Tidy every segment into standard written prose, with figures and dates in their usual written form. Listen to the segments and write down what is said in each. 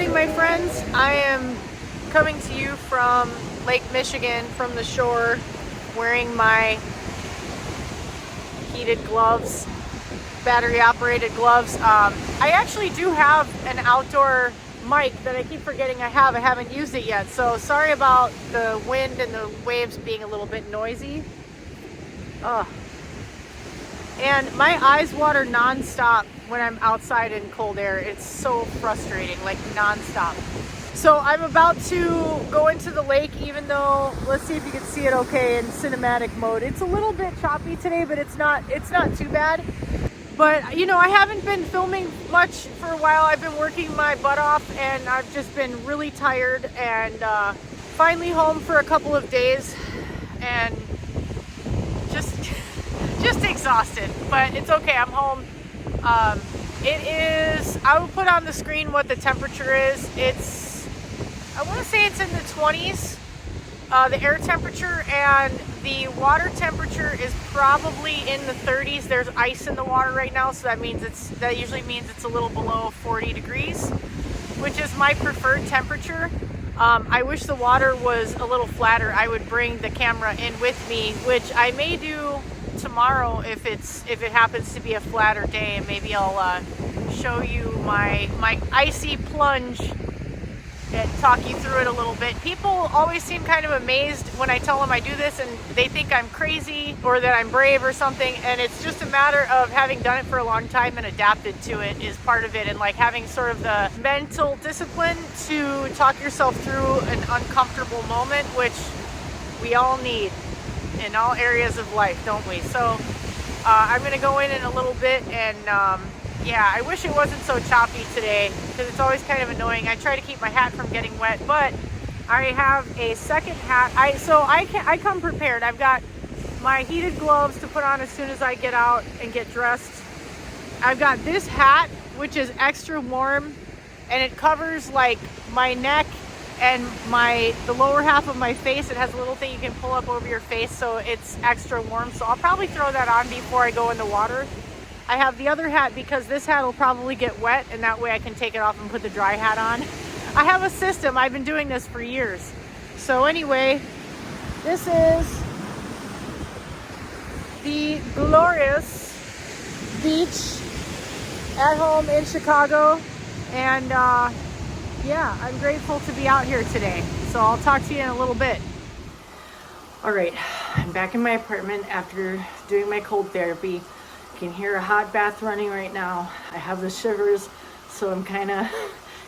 morning, my friends. I am coming to you from Lake Michigan, from the shore, wearing my heated gloves, battery operated gloves. I actually do have an outdoor mic that I keep forgetting I have. I haven't used it yet, so sorry about the wind and the waves being a little bit noisy. And my eyes water non-stop when I'm outside in cold air. It's so frustrating, like non-stop. So I'm about to go into the lake, even though, let's see if you can see it okay in cinematic mode. It's a little bit choppy today, but it's not too bad. But you know, I haven't been filming much for a while. I've been working my butt off and I've just been really tired, and finally home for a couple of days and just exhausted, but it's okay. I'm home. It is, I will put on the screen what the temperature is. I want to say it's in the 20s, the air temperature, and the water temperature is probably in the 30s. There's ice in the water right now, so that usually means it's a little below 40 degrees, which is my preferred temperature. I wish the water was a little flatter. I would bring the camera in with me, which I may do tomorrow if it happens to be a flatter day, and maybe I'll show you my icy plunge and talk you through it a little bit. People always seem kind of amazed when I tell them I do this, and they think I'm crazy or that I'm brave or something, and it's just a matter of having done it for a long time and adapted to it is part of it, and like having sort of the mental discipline to talk yourself through an uncomfortable moment, which we all need in all areas of life, don't we? So I'm gonna go in a little bit, and yeah, I wish it wasn't so choppy today because it's always kind of annoying. I try to keep my hat from getting wet, but I have a second hat. I come prepared. I've got my heated gloves to put on as soon as I get out and get dressed. I've got this hat, which is extra warm, and it covers like my neck and the lower half of my face. It has a little thing you can pull up over your face, so it's extra warm. So I'll probably throw that on before I go in the water. I have the other hat because this hat will probably get wet, and that way I can take it off and put the dry hat on. I have a system. I've been doing this for years. So anyway, this is the glorious beach at home in Chicago, and yeah, I'm grateful to be out here today. So I'll talk to you in a little bit. All right, I'm back in my apartment after doing my cold therapy. You can hear a hot bath running right now. I have the shivers, so I'm kind of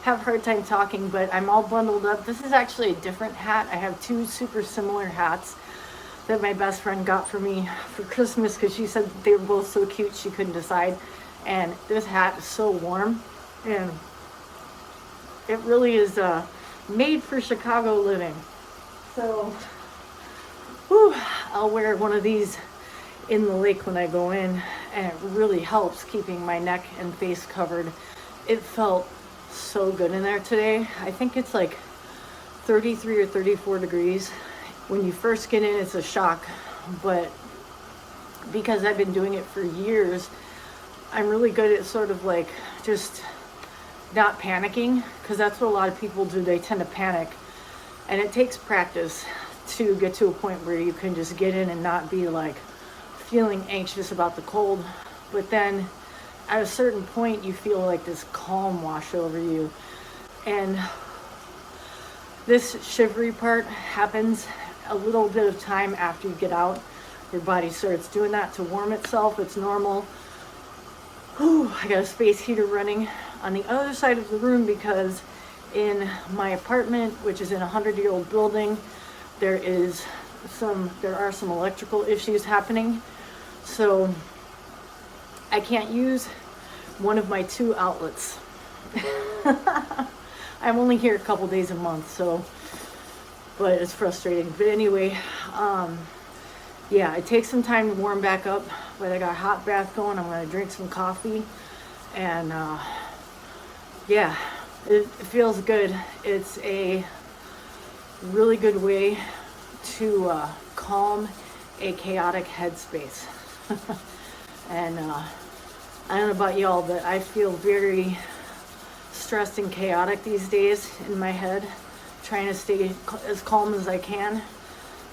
have a hard time talking, but I'm all bundled up. This is actually a different hat. I have two super similar hats that my best friend got for me for Christmas because she said they were both so cute she couldn't decide. And this hat is so warm, and it really is made for Chicago living. So whew, I'll wear one of these in the lake when I go in, and it really helps keeping my neck and face covered. It felt so good in there today. I think it's like 33 or 34 degrees. When you first get in, it's a shock, but because I've been doing it for years, I'm really good at sort of like just not panicking, because that's what a lot of people do. They tend to panic, and it takes practice to get to a point where you can just get in and not be like feeling anxious about the cold. But then at a certain point you feel like this calm wash over you, and this shivery part happens a little bit of time after you get out. Your body starts doing that to warm itself. It's normal. Whew, I got a space heater running on the other side of the room because in my apartment, which is in a 100-year-old building, there are some electrical issues happening. So I can't use one of my two outlets. I'm only here a couple days a month, so, but it's frustrating. But anyway, yeah, it takes some time to warm back up, but I got a hot bath going. I'm gonna drink some coffee, and yeah, it feels good. It's a really good way to calm a chaotic headspace. And I don't know about y'all, but I feel very stressed and chaotic these days in my head, trying to stay as calm as I can,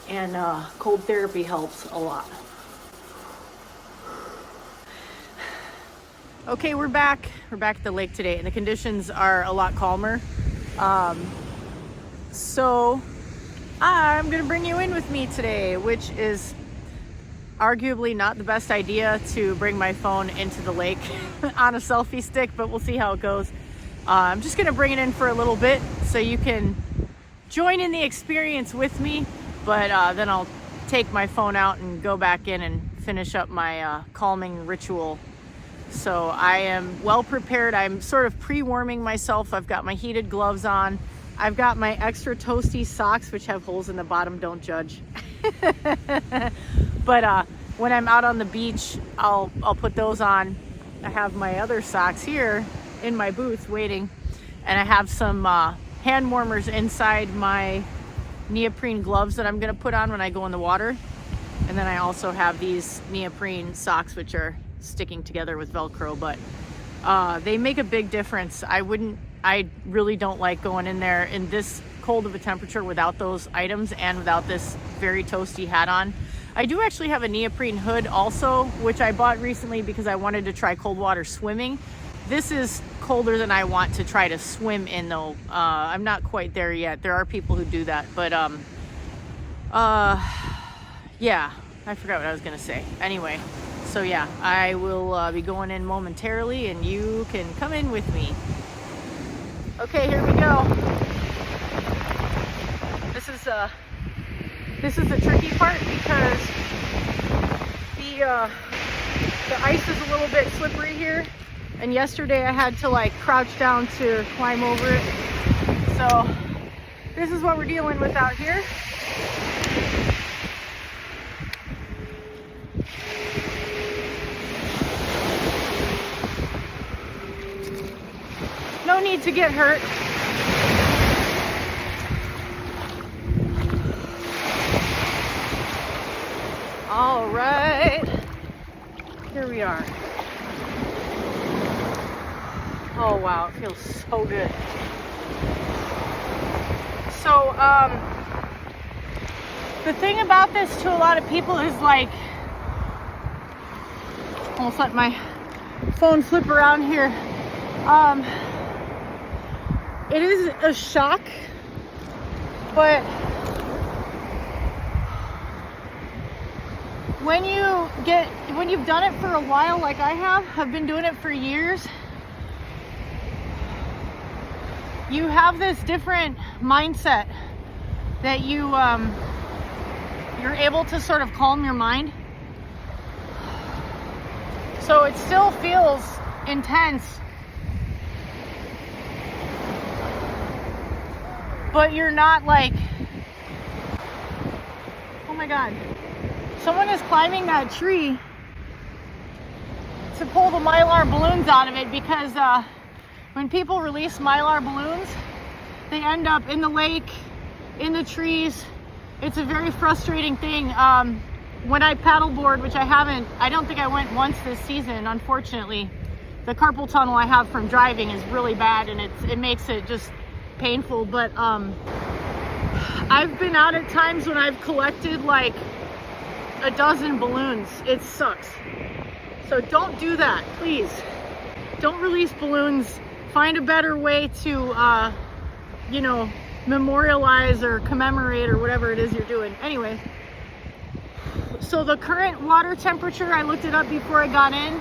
and cold therapy helps a lot. Okay, we're back at the lake today, and the conditions are a lot calmer. So I'm gonna bring you in with me today, which is arguably not the best idea, to bring my phone into the lake on a selfie stick, but we'll see how it goes. I'm just gonna bring it in for a little bit so you can join in the experience with me, but then I'll take my phone out and go back in and finish up my calming ritual. So I am well prepared. I'm sort of pre-warming myself. I've got my heated gloves on. I've got my extra toasty socks, which have holes in the bottom, don't judge. But when I'm out on the beach, I'll put those on. I have my other socks here in my booth waiting, and I have some hand warmers inside my neoprene gloves that I'm gonna put on when I go in the water. And then I also have these neoprene socks, which are sticking together with Velcro, but they make a big difference. I really don't like going in there in this cold of a temperature without those items and without this very toasty hat on. I do actually have a neoprene hood also, which I bought recently because I wanted to try cold water swimming. This is colder than I want to try to swim in though. I'm not quite there yet. There are people who do that, but yeah, I forgot what I was gonna say. Anyway, so yeah, I will be going in momentarily, and you can come in with me. Okay, here we go. This is the tricky part because the ice is a little bit slippery here, and yesterday I had to like crouch down to climb over it. So this is what we're dealing with out here. No need to get hurt. All right, here we are. Oh wow, it feels so good. So the thing about this to a lot of people is like, almost let my phone flip around here. It is a shock, but when you've done it for a while, like I have, I've been doing it for years, you have this different mindset that you're able to sort of calm your mind. So it still feels intense, but you're not like, oh my God, someone is climbing that tree to pull the Mylar balloons out of it, because when people release Mylar balloons, they end up in the lake, in the trees. It's a very frustrating thing. When I paddleboard, which I don't think I went once this season, unfortunately. The carpal tunnel I have from driving is really bad, and it makes it just painful. But I've been out at times when I've collected like a dozen balloons. It sucks. So don't do that, please. Don't release balloons. Find a better way to, memorialize or commemorate or whatever it is you're doing. Anyway, so the current water temperature, I looked it up before I got in,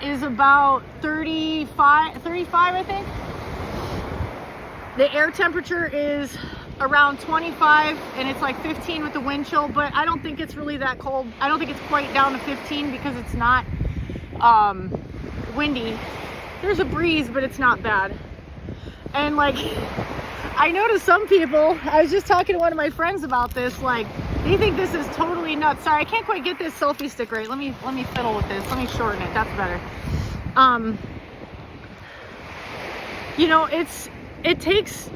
is about 35, I think. The air temperature is around 25, and it's like 15 with the wind chill, but I don't think it's really that cold. I don't think it's quite down to 15 because it's not windy. There's a breeze, but it's not bad. And like, I know to some people, I was just talking to one of my friends about this, like, they think this is totally nuts. Sorry, I can't quite get this selfie stick right. Let me fiddle with this. Let me shorten it. That's better. It takes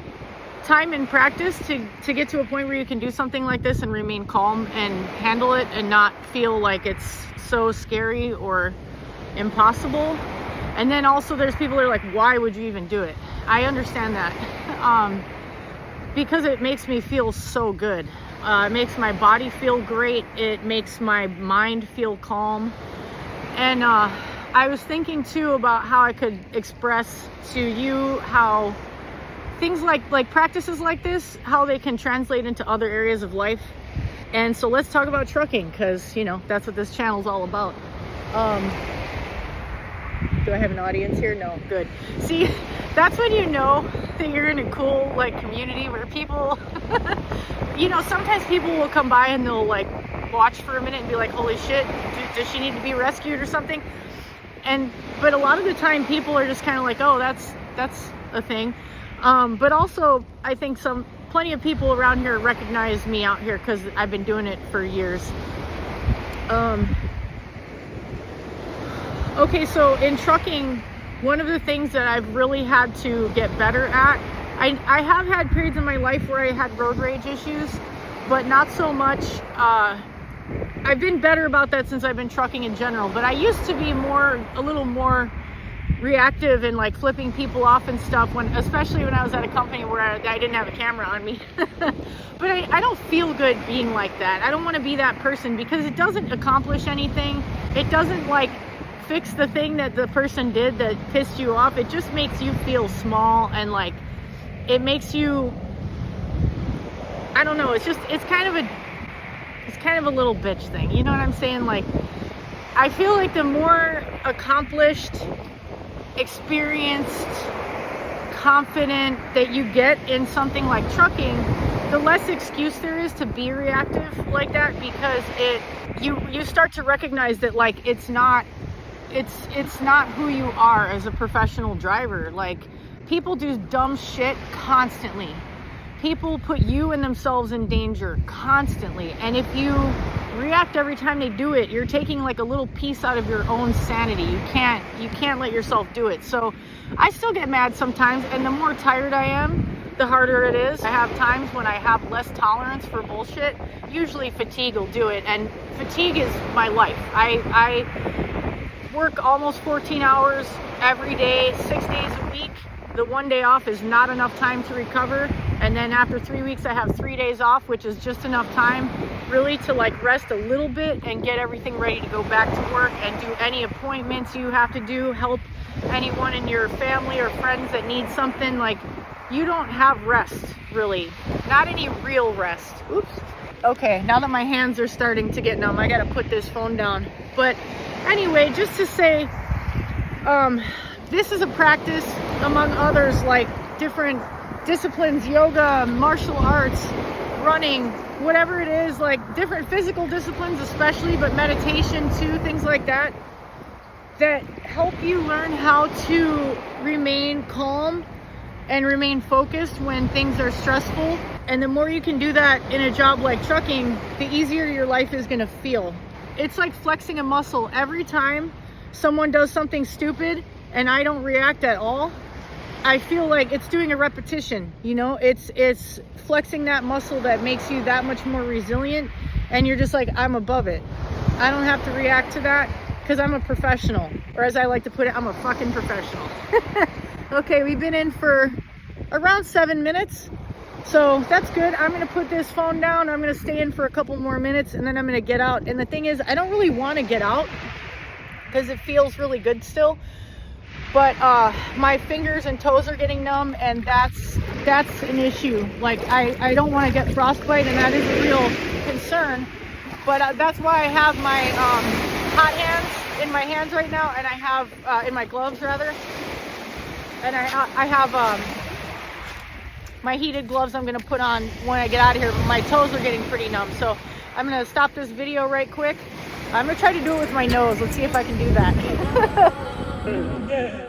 time and practice to get to a point where you can do something like this and remain calm and handle it and not feel like it's so scary or impossible. And then also there's people that are like, why would you even do it? I understand that. Because it makes me feel so good. It makes my body feel great. It makes my mind feel calm. And I was thinking too about how I could express to you how things like practices like this, how they can translate into other areas of life. And so let's talk about trucking, because you know that's what this channel is all about. Do I have an audience here? No, good. See, that's when you know that you're in a cool like community where people you know, sometimes people will come by and they'll like watch for a minute and be like, holy shit, does she need to be rescued or something? But a lot of the time people are just kind of like, oh, that's a thing. But also I think plenty of people around here recognize me out here because I've been doing it for years. Okay, so in trucking, one of the things that I've really had to get better at, I have had periods in my life where I had road rage issues, but not so much. I've been better about that since I've been trucking in general, but I used to be a little more reactive and like flipping people off and stuff, especially when I was at a company where I didn't have a camera on me. But I don't feel good being like that. I don't want to be that person because it doesn't accomplish anything. It doesn't like fix the thing that the person did that pissed you off. It just makes you feel small, and like it makes you, I don't know, it's kind of a little bitch thing, you know what I'm saying? Like I feel like the more accomplished, experienced, confident that you get in something like trucking, the less excuse there is to be reactive like that, because you start to recognize that like it's not who you are as a professional driver. Like people do dumb shit constantly. People put you and themselves in danger constantly, and if you react every time they do it, you're taking like a little piece out of your own sanity. You can't let yourself do it. So I still get mad sometimes, and the more tired I am, the harder it is. I have times when I have less tolerance for bullshit. Usually fatigue will do it, and fatigue is my life. I work almost 14 hours every day, 6 days a week. The 1 day off is not enough time to recover, and then after 3 weeks I have 3 days off, which is just enough time really to like rest a little bit and get everything ready to go back to work and do any appointments you have to do, help anyone in your family or friends that need something. Like you don't have rest, really, not any real rest. Oops. Okay, now that my hands are starting to get numb, I gotta put this phone down. But anyway, just to say, this is a practice among others, like different disciplines, yoga, martial arts, running, whatever it is, like different physical disciplines especially, but meditation too, things like that, that help you learn how to remain calm and remain focused when things are stressful. And the more you can do that in a job like trucking, the easier your life is gonna feel. It's like flexing a muscle. Every time someone does something stupid and I don't react at all, I feel like it's doing a repetition, you know? It's flexing that muscle that makes you that much more resilient, and you're just like, I'm above it. I don't have to react to that because I'm a professional, or as I like to put it, I'm a fucking professional. Okay, we've been in for around 7 minutes, so that's good. I'm gonna put this phone down. I'm gonna stay in for a couple more minutes, and then I'm gonna get out. And the thing is, I don't really want to get out because it feels really good still. But my fingers and toes are getting numb, and that's an issue. Like I don't want to get frostbite, and that is a real concern. But that's why I have my hot hands in my hands right now, and I have in my gloves rather, and I have my heated gloves I'm gonna put on when I get out of here. But my toes are getting pretty numb, so I'm gonna stop this video right quick. I'm gonna try to do it with my nose. Let's see if I can do that. Yeah.